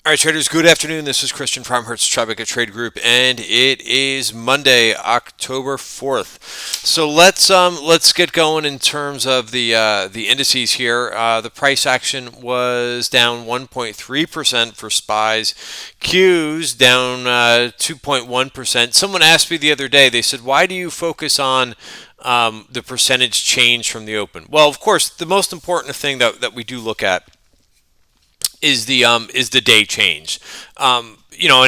All right, traders, good afternoon. This is Christian from Hertz Tribeca Trade Group, and it is Monday, October 4th. So let's get going in terms of the indices here. The price action was down 1.3% for SPYs. Qs down 2.1%. Someone asked me the other day, they said, why do you focus on the percentage change from the open? Well, of course, the most important thing that we do look at is the day change. And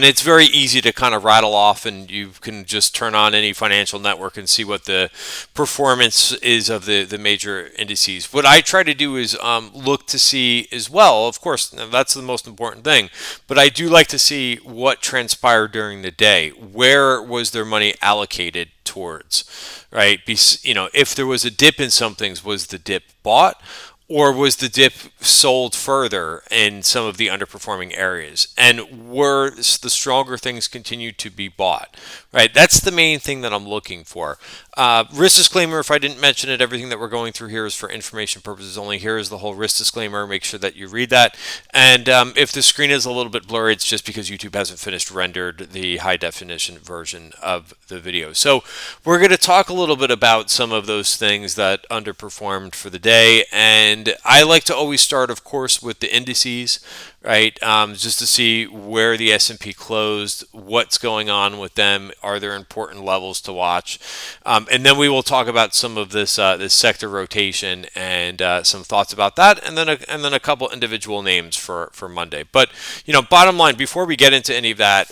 it's very easy to kind of rattle off, and you can just turn on any financial network and see what the performance is of the major indices. What I try to do is look to see as well, of course, that's the most important thing, but I do like to see what transpired during the day. Where was their money allocated towards, right? If there was a dip in some things, was the dip bought? Or was the dip sold further in some of the underperforming areas? And were the stronger things continued to be bought? Right? That's the main thing that I'm looking for. Risk disclaimer, if I didn't mention it, everything that we're going through here is for information purposes only. Here is the whole risk disclaimer. Make sure that you read that. And if the screen is a little bit blurry, it's just because YouTube hasn't finished rendered the high definition version of the video. So we're going to talk a little bit about some of those things that underperformed for the day. And I like to always start, of course, with the indices, right? Just to see where the S&P closed, what's going on with them, are there important levels to watch, and then we will talk about some of this sector rotation and some thoughts about that, and then a couple individual names for Monday. But bottom line, before we get into any of that,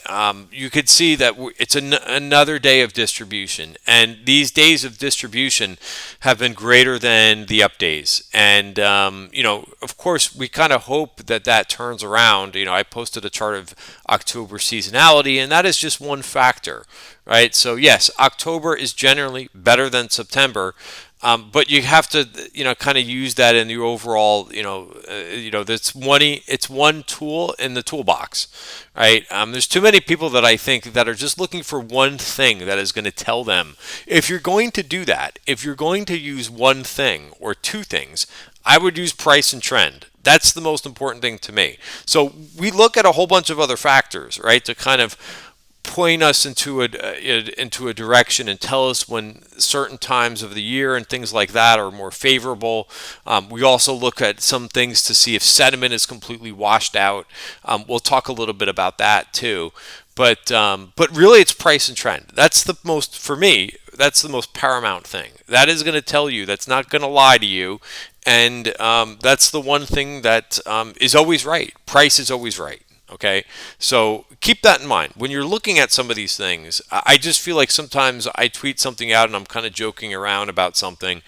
you could see that it's another day of distribution, and these days of distribution have been greater than the up days, and of course, we kind of hope that turns around. I posted a chart of October seasonality, and that is just one factor, right? So yes, October is generally better than September, but you have to, kind of use that in the overall, it's one tool in the toolbox, right? There's too many people that I think that are just looking for one thing that is going to tell them. If you're going to do that, if you're going to use one thing or two things, I would use price and trend. That's the most important thing to me. So we look at a whole bunch of other factors, right, to kind of point us into a direction and tell us when certain times of the year and things like that are more favorable. We also look at some things to see if sentiment is completely washed out. We'll talk a little bit about that too. But really, it's price and trend. That's the most, for me, that's the most paramount thing. That is going to tell you, that's not going to lie to you. And that's the one thing that is always right. Price is always right. Okay, so keep that in mind when you're looking at some of these things. I just feel like sometimes I tweet something out and I'm kind of joking around about something,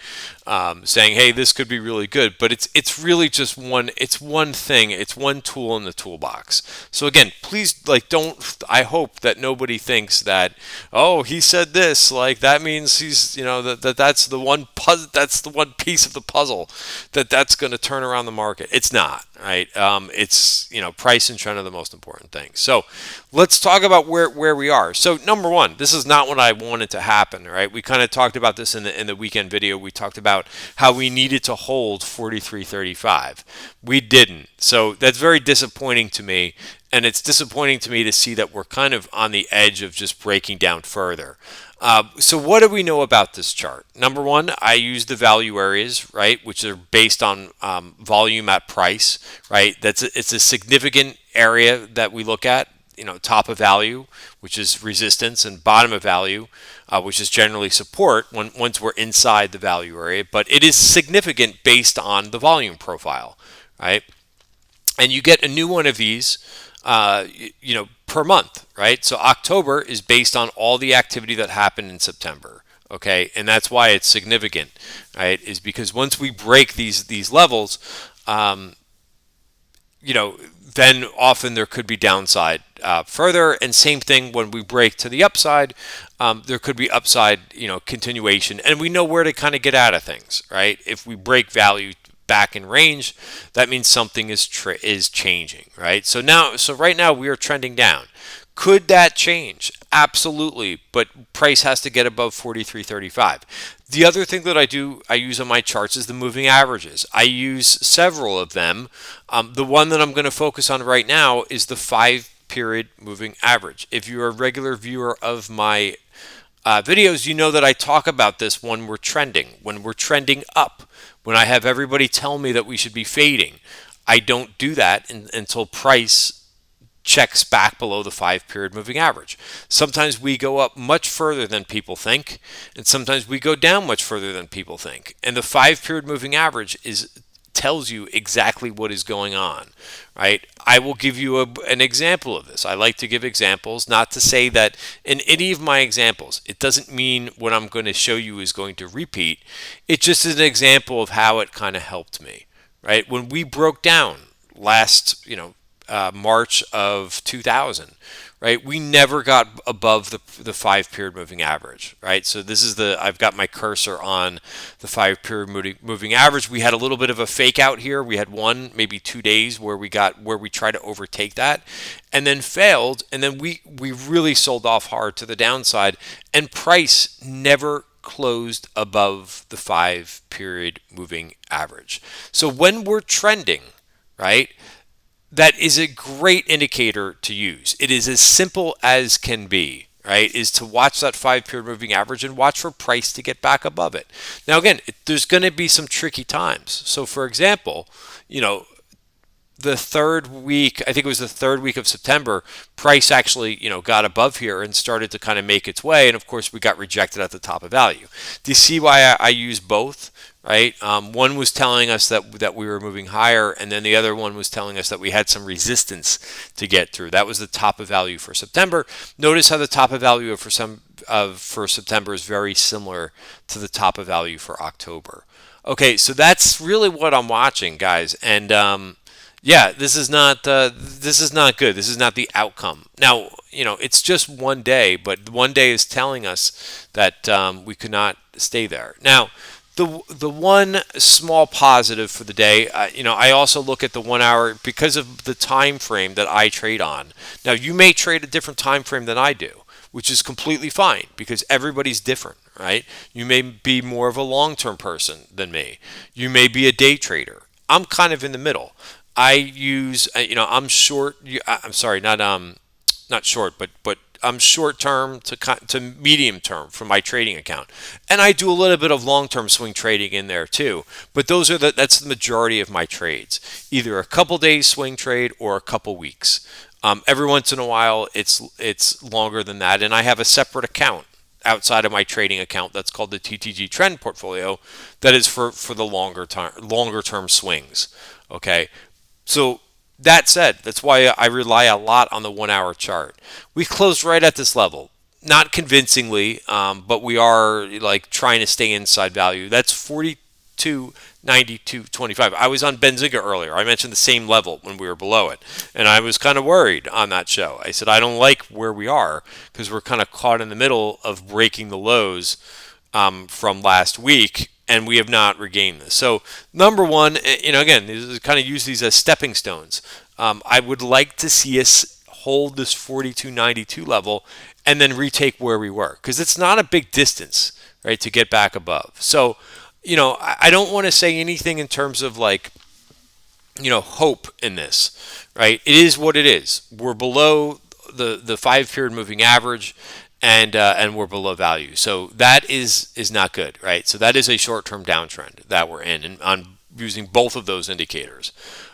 saying, "Hey, this could be really good," but it's really just one. It's one thing. It's one tool in the toolbox. So again, please, don't. I hope that nobody thinks that, oh, he said this, like that means he's, that's the one puzzle. That's the one piece of the puzzle that's going to turn around the market. It's not. Right? It's price and trend are the most important thing. So let's talk about where we are. So number one, this is not what I wanted to happen. Right? We kind of talked about this in the weekend video. We talked about how we needed to hold 43.35. We didn't. So that's very disappointing to me. And it's disappointing to me to see that we're kind of on the edge of just breaking down further. So what do we know about this chart? Number one, I use the value areas, right, which are based on volume at price, right? It's a significant area that we look at. Top of value, which is resistance, and bottom of value, which is generally support once we're inside the value area. But it is significant based on the volume profile, right? And you get a new one of these, per month, right? So October is based on all the activity that happened in September, okay? And that's why it's significant, right? Is because once we break these levels, then often there could be downside further. And same thing when we break to the upside, there could be upside, continuation. And we know where to kind of get out of things, right? If we break value back in range, that means something is changing, right? So right now we are trending down. Could that change? Absolutely, but price has to get above 43.35. The other thing that I use on my charts is the moving averages. I use several of them. The one that I'm going to focus on right now is the 5-period moving average. If you're a regular viewer of my videos, you know that I talk about this when we're trending up, when I have everybody tell me that we should be fading. I don't do that until price checks back below the 5-period moving average. Sometimes we go up much further than people think, and sometimes we go down much further than people think. And the 5-period moving average tells you exactly what is going on, right? I will give you an example of this. I like to give examples, not to say that in any of my examples, it doesn't mean what I'm going to show you is going to repeat. It just is an example of how it kind of helped me, right? When we broke down last, March of 2000, right? We never got above the 5-period moving average, right? So this is I've got my cursor on the 5-period moving average. We had a little bit of a fake out here. We had maybe 2 days where we tried to overtake that and then failed. And then we really sold off hard to the downside, and price never closed above the 5-period moving average. So when we're trending, right, that is a great indicator to use. It is as simple as can be, right, is to watch that 5-period moving average and watch for price to get back above it. Now, again, there's going to be some tricky times. So, for example, the third week, I think it was the third week of September, price actually, got above here and started to kind of make its way. And of course, we got rejected at the top of value. Do you see why I use both? Right? One was telling us that we were moving higher, and then the other one was telling us that we had some resistance to get through. That was the top of value for September. Notice how the top of value for September is very similar to the top of value for October. Okay, so that's really what I'm watching, guys, and this is not good. This is not the outcome. Now, it's just one day, but one day is telling us that we could not stay there. Now, the one small positive for the day, I also look at the 1 hour because of the time frame that I trade on. Now, you may trade a different time frame than I do, which is completely fine because everybody's different, right? You may be more of a long-term person than me. You may be a day trader. I'm kind of in the middle. I use, I'm short. I'm sorry, not short, but I'm short term to medium term for my trading account, and I do a little bit of long term swing trading in there too. But that's the majority of my trades, either a couple days swing trade or a couple weeks. Every once in a while, it's longer than that, and I have a separate account outside of my trading account that's called the TTG Trend Portfolio that is for the longer term swings. Okay, so. That said, that's why I rely a lot on the 1 hour chart. We closed right at this level. Not convincingly, but we are trying to stay inside value. That's 42.92.25. I was on Benzinga earlier. I mentioned the same level when we were below it. And I was kind of worried on that show. I said, I don't like where we are because we're kind of caught in the middle of breaking the lows from last week. And we have not regained this. So number one, again, kind of use these as stepping stones. I would like to see us hold this 42.92 level and then retake where we were, because it's not a big distance, right, to get back above. So, I don't want to say anything in terms of hope in this, right? It is what it is. We're below the 5-period moving average. And we're below value. So that is not good, right? So that is a short-term downtrend that we're in, and I'm using both of those indicators.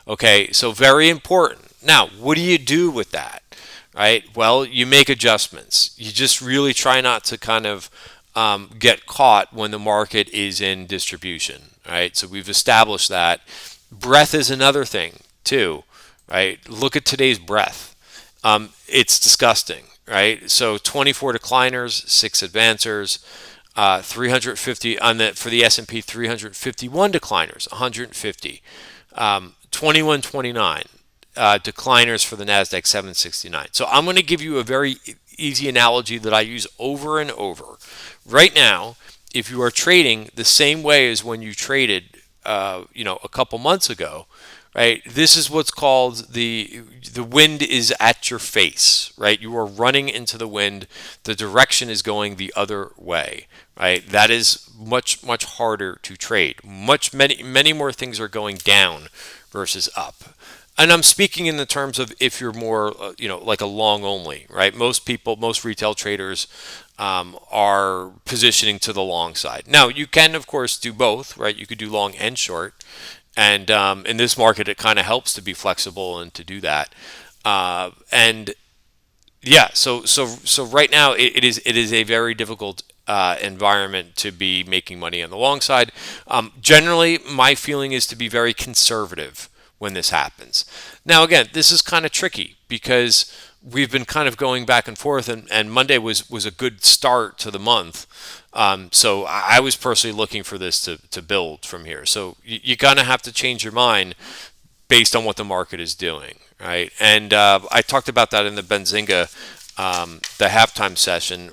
Okay, so very important. Now, what do you do with that, right? Well, you make adjustments. You just really try not to kind of get caught when the market is in distribution, right? So we've established that. Breadth is another thing too, right? Look at today's breadth. It's disgusting. Right, so 24 decliners, 6 advancers, 350 for the S&P, 351 decliners, 150, 2129 decliners for the Nasdaq, 769. So I'm going to give you a very easy analogy that I use over and over. Right now, if you are trading the same way as when you traded, a couple months ago, right? This is what's called the wind is at your face, right? You are running into the wind. The direction is going the other way, right? That is much harder to trade. Many more things are going down versus up. And I'm speaking in the terms of if you're more, like a long only, right? Most retail traders are positioning to the long side. Now, you can, of course, do both, right? You could do long and short. And in this market, it kind of helps to be flexible and to do that. And yeah, so right now it is a very difficult environment to be making money on the long side. Generally, my feeling is to be very conservative when this happens. Now, again, this is kind of tricky because we've been kind of going back and forth, and Monday was a good start to the month. So I was personally looking for this to build from here. So you kind of have to change your mind based on what the market is doing, right? And I talked about that in the Benzinga, the halftime session.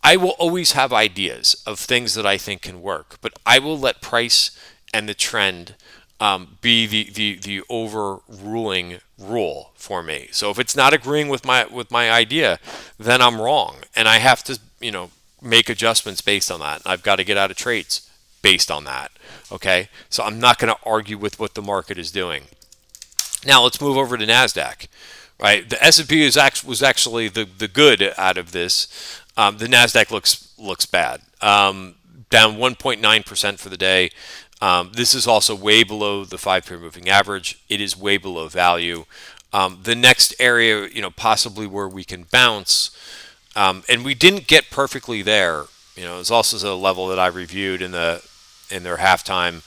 I will always have ideas of things that I think can work, but I will let price and the trend be the overruling rule for me. So if it's not agreeing with my idea, then I'm wrong, and I have to make adjustments based on that. I've got to get out of trades based on that. Okay, so I'm not going to argue with what the market is doing. Now let's move over to Nasdaq. Right, the S&P was actually the good out of this. The Nasdaq looks bad. Down 1.9% for the day. This is also way below the 5-period moving average. It is way below value. The next area, possibly where we can bounce, and we didn't get perfectly there. It's also a level that I reviewed in their halftime,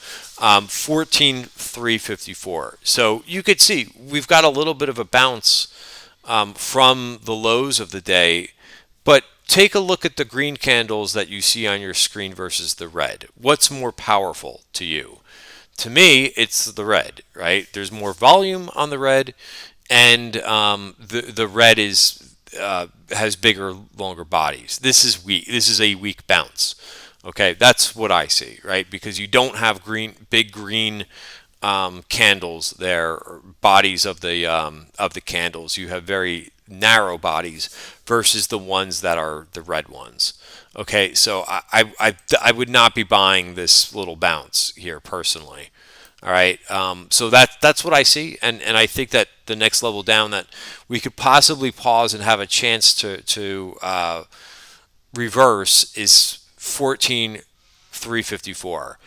14,354. So you could see we've got a little bit of a bounce from the lows of the day, but take a look at the green candles that you see on your screen versus the red. What's more powerful to you? To me, it's the red, right? There's more volume on the red, and the red has bigger, longer bodies. This is weak. This is a weak bounce. Okay, that's what I see, right? Because you don't have big green candles there, bodies of the candles. You have very narrow bodies versus the ones that are the red ones. Okay, so I would not be buying this little bounce here personally. All right, so that's what I see, and I think that the next level down that we could possibly pause and have a chance to reverse is 14,354.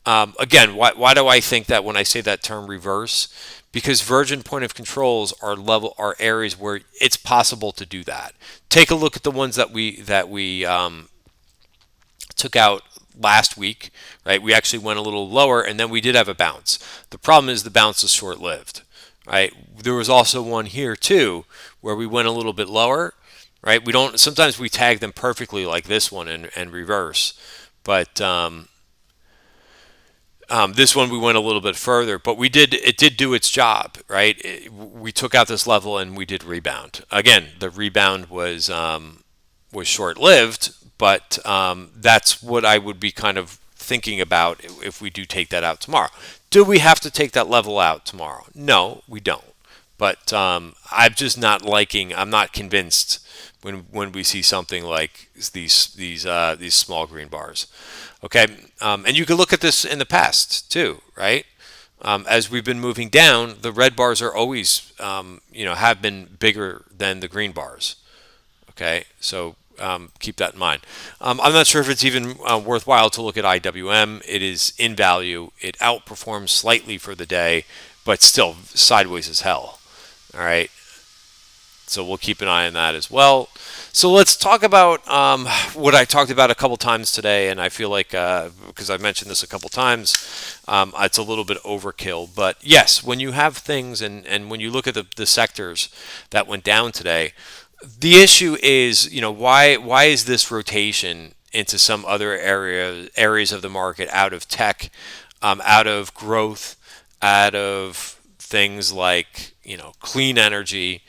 Again, why do I think that when I say that term reverse? Because virgin point of controls are areas where it's possible to do that. Take a look at the ones that we took out last week, right? We actually went a little lower, and then we did have a bounce. The problem is the bounce is short-lived, right? There was also one here too where we went a little bit lower, right? Sometimes we tag them perfectly like this one and reverse, but this one we went a little bit further, but it did do its job, right? We took out this level and we did rebound. Again, the rebound was short-lived, but that's what I would be kind of thinking about if we do take that out tomorrow. Do we have to take that level out tomorrow? No, we don't. But I'm just not I'm not convinced when we see something like these small green bars. Okay, and you can look at this in the past too, right? As we've been moving down, the red bars are always, have been bigger than the green bars. Okay, so keep that in mind. I'm not sure if it's even worthwhile to look at IWM. It is in value. It outperforms slightly for the day, but still sideways as hell. All right. So we'll keep an eye on that as well. So let's talk about what I talked about a couple times today, and I feel like because I've mentioned this a couple times, it's a little bit overkill. But yes, when you have things and when you look at the sectors that went down today, the issue is, why is this rotation into some other areas of the market, out of tech, out of growth, out of things like clean energy?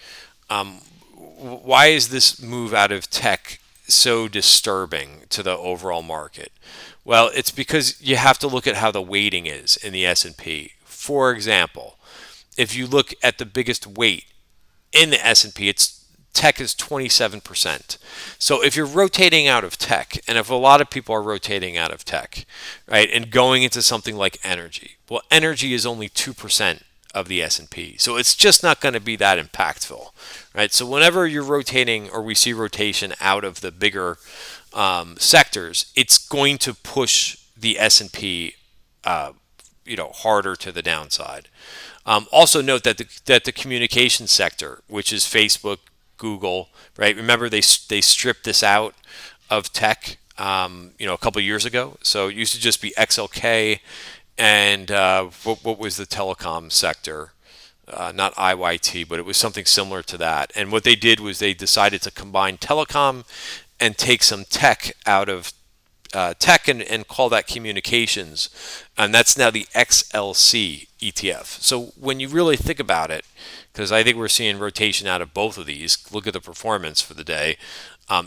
Why is this move out of tech so disturbing to the overall market? Well, it's because you have to look at how the weighting is in the S&P. for example, if you look at the biggest weight in the S&P, it's tech is 27%. So if you're rotating out of tech, and if a lot of people are rotating out of tech, right, and going into something like energy, well, energy is only 2% of the S&P. So it's just not going to be that impactful, right? So whenever you're rotating or we see rotation out of the bigger sectors, it's going to push the S&P harder to the downside. Also note that the communication sector, which is Facebook, Google, right? Remember they stripped this out of tech, a couple of years ago. So it used to just be XLK and what was the telecom sector? Not IYT, but it was something similar to that. And what they did was they decided to combine telecom and take some tech out of tech and call that communications, and that's now the XLC ETF. So when you really think about it, because I think we're seeing rotation out of both of these, look at the performance for the day.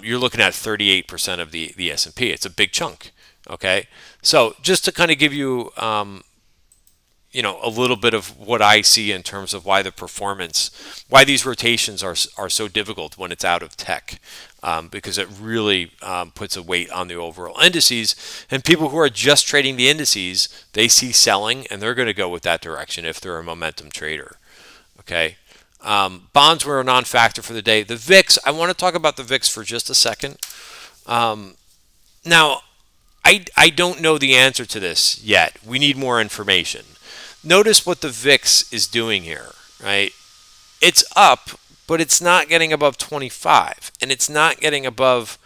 You're looking at 38% of the S&P. It's a big chunk. Okay, so just to kind of give you a little bit of what I see in terms of why these rotations are so difficult when it's out of tech, because it really puts a weight on the overall indices. And people who are just trading the indices, they see selling, and they're going to go with that direction if they're a momentum trader. Okay, bonds were a non-factor for the day. The VIX, I want to talk about the VIX for just a second. Now, I don't know the answer to this yet. We need more information. Notice what the VIX is doing here, right? It's up, but it's not getting above 25, and it's not getting above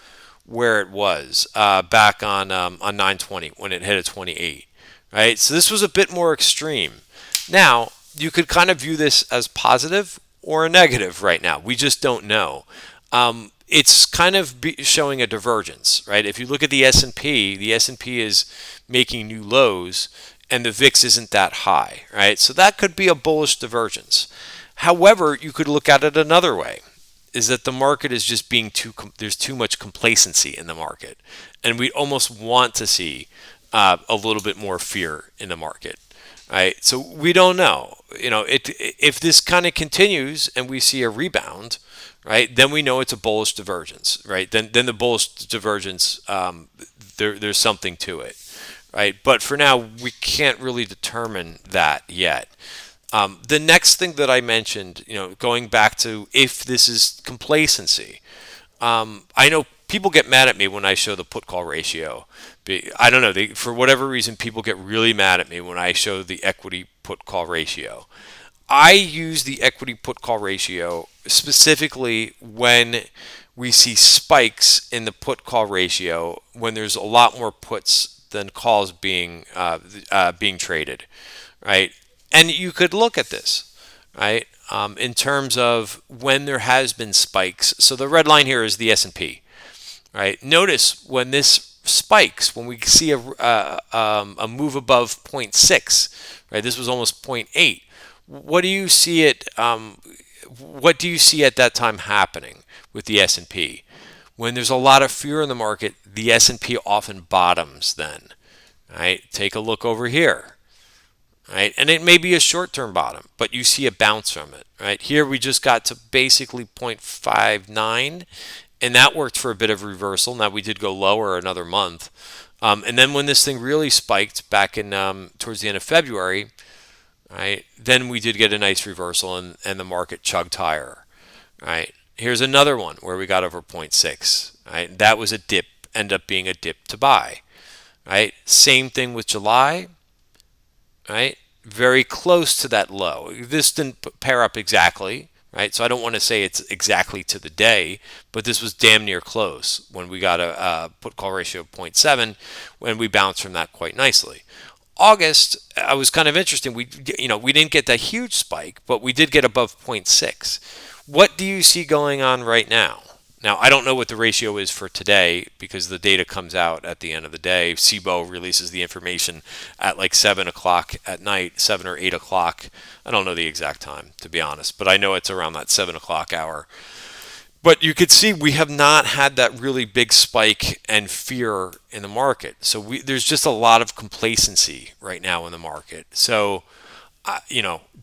where it was back on 9/20 when it hit a 28, right? So this was a bit more extreme. Now, you could kind of view this as positive or a negative right now. We just don't know. It's kind of showing a divergence, right? If you look at the S&P is making new lows, and the VIX isn't that high, right? So that could be a bullish divergence. However, you could look at it another way, is that the market is just being there's too much complacency in the market, and we almost want to see a little bit more fear in the market, right? So we don't know. If this kind of continues and we see a rebound, right, then we know it's a bullish divergence, right? Then the bullish divergence, there's something to it. Right, but for now, we can't really determine that yet. The next thing that I mentioned, going back to if this is complacency, I know people get mad at me when I show the put-call ratio. I don't know, for whatever reason, people get really mad at me when I show the equity put-call ratio. I use the equity put-call ratio specifically when we see spikes in the put-call ratio, when there's a lot more puts than calls being traded, right? And you could look at this, right, in terms of when there has been spikes. So the red line here is the S&P, right? Notice when this spikes, when we see a move above 0.6, right? This was almost 0.8. What do you see at that time happening with the S&P? When there's a lot of fear in the market, the S&P often bottoms then, right? Take a look over here, right? And it may be a short-term bottom, but you see a bounce from it, right? Here we just got to basically 0.59, and that worked for a bit of reversal. Now we did go lower another month. And then when this thing really spiked back in towards the end of February, right, then we did get a nice reversal and the market chugged higher, right? Here's another one where we got over 0.6, right? That was a dip, end up being a dip to buy, right? Same thing with July, right? Very close to that low. This didn't pair up exactly, right? So I don't want to say it's exactly to the day, but this was damn near close when we got a put-call ratio of 0.7, when we bounced from that quite nicely. August, I was kind of interesting. We didn't get that huge spike, but we did get above 0.6. What do you see going on right now? Now, I don't know what the ratio is for today because the data comes out at the end of the day. SIBO releases the information at like 7 o'clock at night, 7 or 8 o'clock. I don't know the exact time, to be honest, but I know it's around that 7 o'clock hour. But you could see we have not had that really big spike and fear in the market. So there's just a lot of complacency right now in the market. So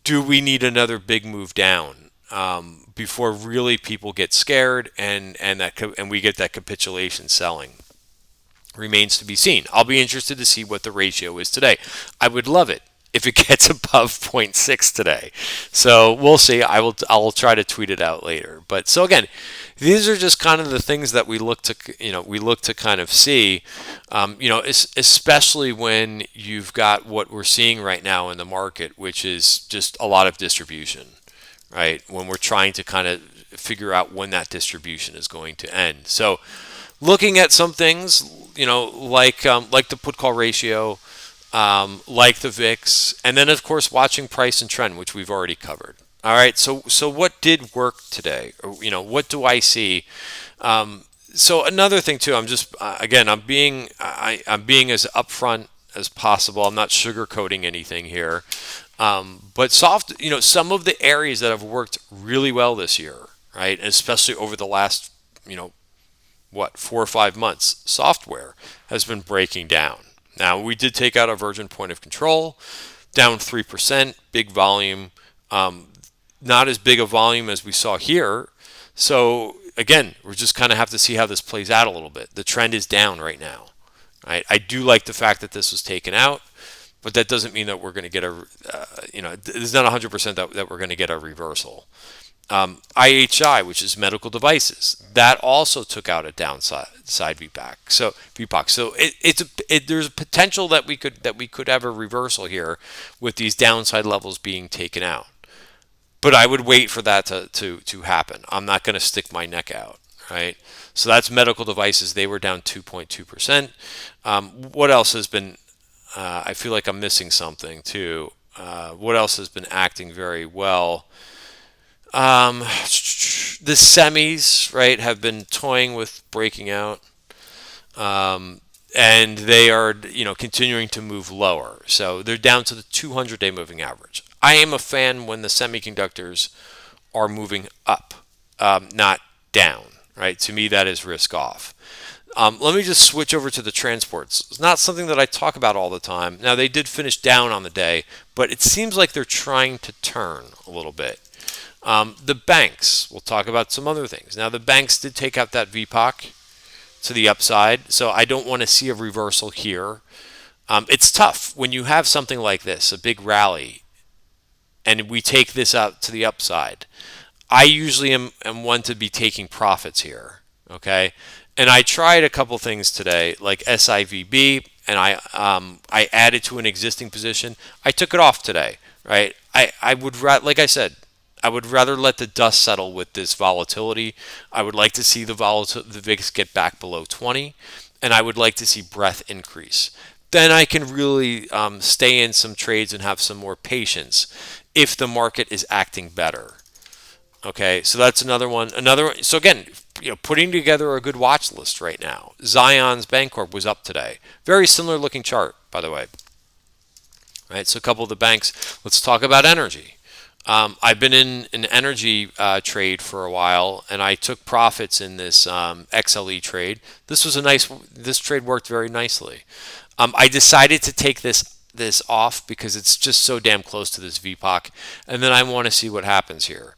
do we need another big move down before really people get scared and we get that capitulation selling? Remains to be seen. I'll be interested to see what the ratio is today. I would love it if it gets above zero point 0.6 today. So we'll see. I'll try to tweet it out later. But so again, these are just kind of the things that we look to kind of see, especially when you've got what we're seeing right now in the market, which is just a lot of distribution, right? When we're trying to kind of figure out when that distribution is going to end. So looking at some things, like the put-call ratio, like the VIX, and then of course watching price and trend, which we've already covered. All right, so what did work today? Or, what do I see? So another thing too, I'm just again, I'm being as upfront as possible. I'm not sugarcoating anything here. But some of the areas that have worked really well this year, right, and especially over the last, 4 or 5 months, software has been breaking down. Now, we did take out a Virgin point of control, down 3%, big volume, not as big a volume as we saw here. So, again, we're just kind of have to see how this plays out a little bit. The trend is down right now. Right? I do like the fact that this was taken out, but that doesn't mean that we're going to get it's not 100% that we're going to get a reversal. IHI, which is medical devices, that also took out a downside VPAC. So there's a potential that we could have a reversal here with these downside levels being taken out. But I would wait for that to happen. I'm not going to stick my neck out, right? So that's medical devices. They were down 2.2%. What else has been? I feel like I'm missing something too. What else has been acting very well? The semis, right, have been toying with breaking out, and they are, continuing to move lower. So they're down to the 200-day moving average. I am a fan when the semiconductors are moving up, not down, right? To me, that is risk off. Let me just switch over to the transports. It's not something that I talk about all the time. Now, they did finish down on the day, but it seems like they're trying to turn a little bit. The banks, we'll talk about some other things. Now, the banks did take out that VPOC to the upside, so I don't want to see a reversal here. It's tough when you have something like this, a big rally, and we take this out to the upside. I usually am one to be taking profits here, okay? And I tried a couple things today, like SIVB, and I added to an existing position. I took it off today, right? I would like I said, I would rather let the dust settle with this volatility. I would like to see the VIX get back below 20, and I would like to see breadth increase. Then I can really stay in some trades and have some more patience if the market is acting better. Okay, so that's another one. So again, putting together a good watch list right now. Zion's Bancorp was up today. Very similar looking chart, by the way. Right, so a couple of the banks. Let's talk about energy. I've been in an energy trade for a while, and I took profits in this XLE trade. This trade worked very nicely. I decided to take this off because it's just so damn close to this VPOC, and then I want to see what happens here.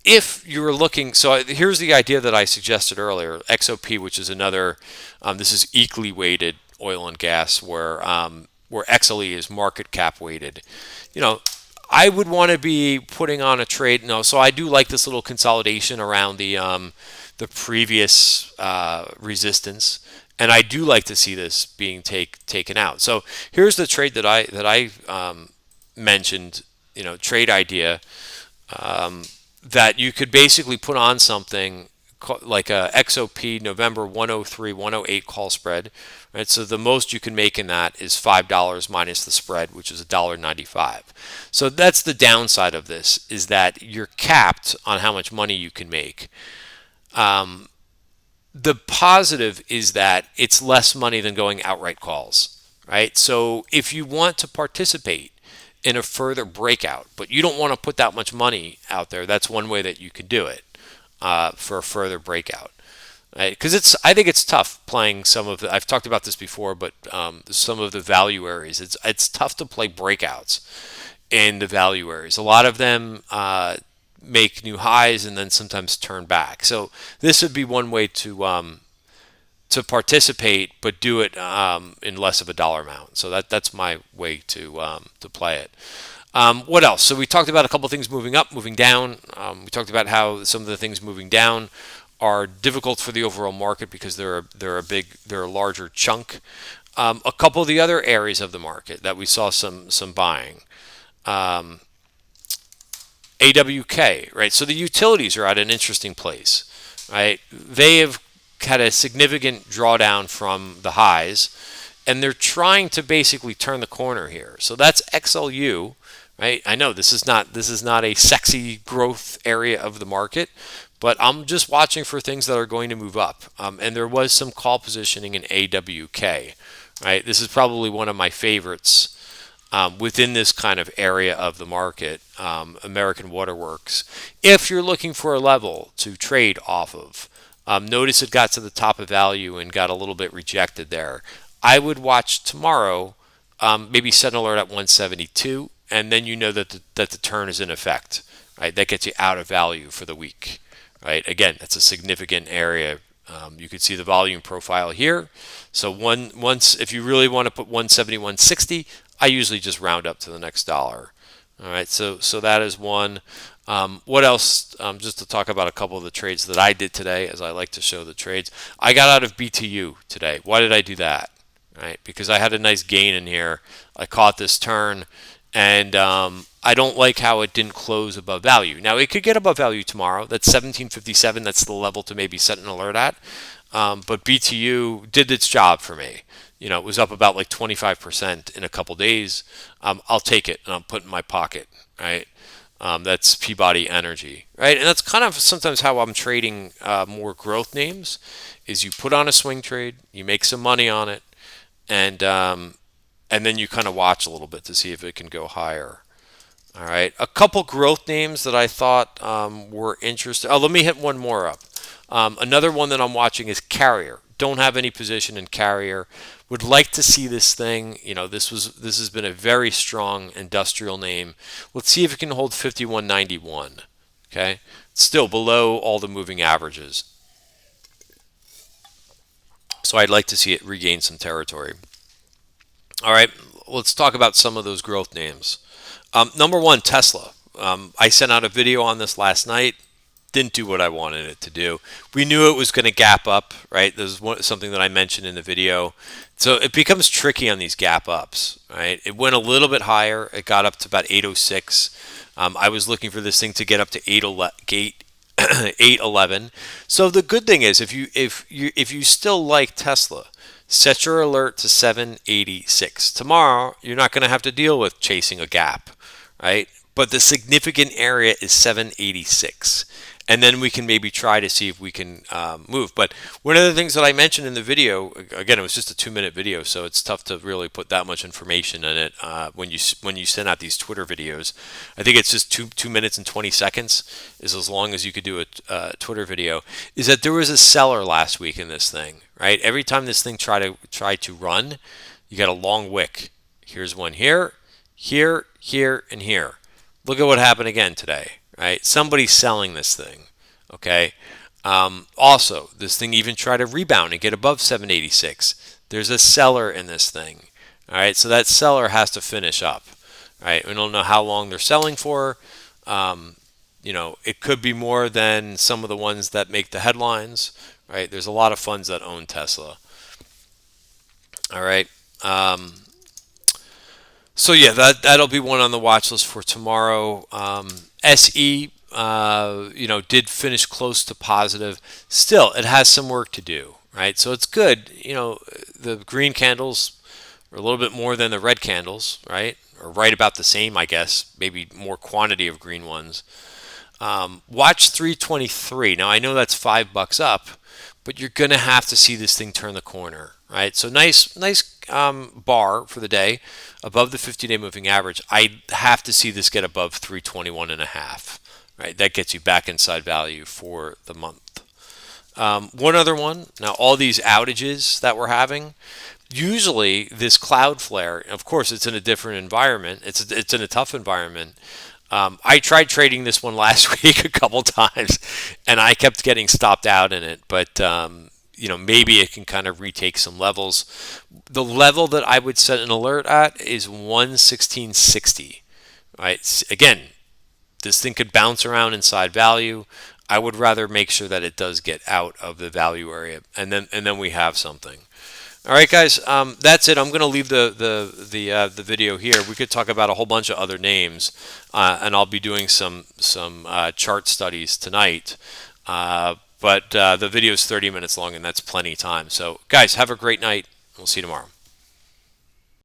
If you're looking, so here's the idea that I suggested earlier, XOP, which is another, this is equally weighted oil and gas, where XLE is market cap weighted. I would want to be putting on a trade. No, so I do like this little consolidation around the previous resistance, and I do like to see this being taken out. So here's the trade that I mentioned. Trade idea that you could basically put on something like a XOP November 103 108 call spread. Right, so the most you can make in that is $5 minus the spread, which is $1.95. So that's the downside of this, is that you're capped on how much money you can make. The positive is that it's less money than going outright calls, right? So if you want to participate in a further breakout, but you don't want to put that much money out there, that's one way that you could do it for a further breakout. Right? Because I think it's tough playing some of the. I've talked about this before, but some of the value areas, it's tough to play breakouts. in the value areas. A lot of them make new highs and then sometimes turn back. So this would be one way to participate, but do it in less of a dollar amount. So that's my way to play it. What else? So we talked about a couple of things moving up, moving down. We talked about how some of the things moving down are difficult for the overall market because they're a larger chunk. A couple of the other areas of the market that we saw some buying. AWK, right? So the utilities are at an interesting place, right? They have had a significant drawdown from the highs, and they're trying to basically turn the corner here. So that's XLU, right? I know this is not a sexy growth area of the market, but I'm just watching for things that are going to move up. And there was some call positioning in AWK, right? This is probably one of my favorites within this kind of area of the market, American Waterworks. If you're looking for a level to trade off of, notice it got to the top of value and got a little bit rejected there. I would watch tomorrow, maybe set an alert at 172, and then you know that the turn is in effect. Right, that gets you out of value for the week. Right, again, that's a significant area. You can see the volume profile here. So once if you really want to put 171.60, I usually just round up to the next dollar. All right, so that is one. What else? Just to talk about a couple of the trades that I did today, as I like to show the trades. I got out of BTU today. Why did I do that? Right, because I had a nice gain in here. I caught this turn, and I don't like how it didn't close above value. Now, it could get above value tomorrow. That's 1757. That's the level to maybe set an alert at. But BTU did its job for me. It was up about like 25% in a couple days. I'll take it and I'll put it in my pocket, right? That's Peabody Energy, right? And that's kind of sometimes how I'm trading more growth names is you put on a swing trade, you make some money on it, and then you kind of watch a little bit to see if it can go higher. All right, a couple growth names that I thought were interesting. Oh, let me hit one more up. Another one that I'm watching is Carrier. Don't have any position in Carrier. Would like to see this thing. This has been a very strong industrial name. Let's see if it can hold 51.91. Okay, it's still below all the moving averages. So I'd like to see it regain some territory. All right, let's talk about some of those growth names. Number one, Tesla. I sent out a video on this last night. Didn't do what I wanted it to do. We knew it was going to gap up, right? This is something that I mentioned in the video. So it becomes tricky on these gap ups, right? It went a little bit higher. It got up to about 806. I was looking for this thing to get up to 811. So the good thing is, if you still like Tesla, set your alert to 786. Tomorrow, you're not going to have to deal with chasing a gap, right? But the significant area is 786. And then we can maybe try to see if we can move. But one of the things that I mentioned in the video, again, it was just a 2-minute video, so it's tough to really put that much information in it when you send out these Twitter videos. I think it's just 2 minutes and 20 seconds is as long as you could do a Twitter video. Is that there was a seller last week in this thing, right? Every time this thing tried to run, you got a long wick. Here's one here, here, here, and here. Look at what happened again today. Right? Somebody's selling this thing, okay? Also, this thing even tried to rebound and get above 786. There's a seller in this thing, all right? So that seller has to finish up, right? We don't know how long they're selling for. It could be more than some of the ones that make the headlines, right? There's a lot of funds that own Tesla, all right? So yeah, that'll be one on the watch list for tomorrow. SE, did finish close to positive. Still, it has some work to do, right? So it's good. The green candles are a little bit more than the red candles, right? Or right about the same, I guess. Maybe more quantity of green ones. Watch 323. Now I know that's $5 up, but you're gonna have to see this thing turn the corner, right? So nice bar for the day above the 50-day moving average. I have to see this get above 321.5, right? That gets you back inside value for the month. One other one. Now all these outages that we're having, usually this cloud flare, of course, it's in a different environment. It's in a tough environment. I tried trading this one last week a couple times, and I kept getting stopped out in it. But maybe it can kind of retake some levels. The level that I would set an alert at is 116.60. Right? Again, this thing could bounce around inside value. I would rather make sure that it does get out of the value area, and then we have something. All right, guys, that's it. I'm going to leave the video here. We could talk about a whole bunch of other names, and I'll be doing some chart studies tonight. But the video is 30 minutes long, and that's plenty of time. So, guys, have a great night. We'll see you tomorrow.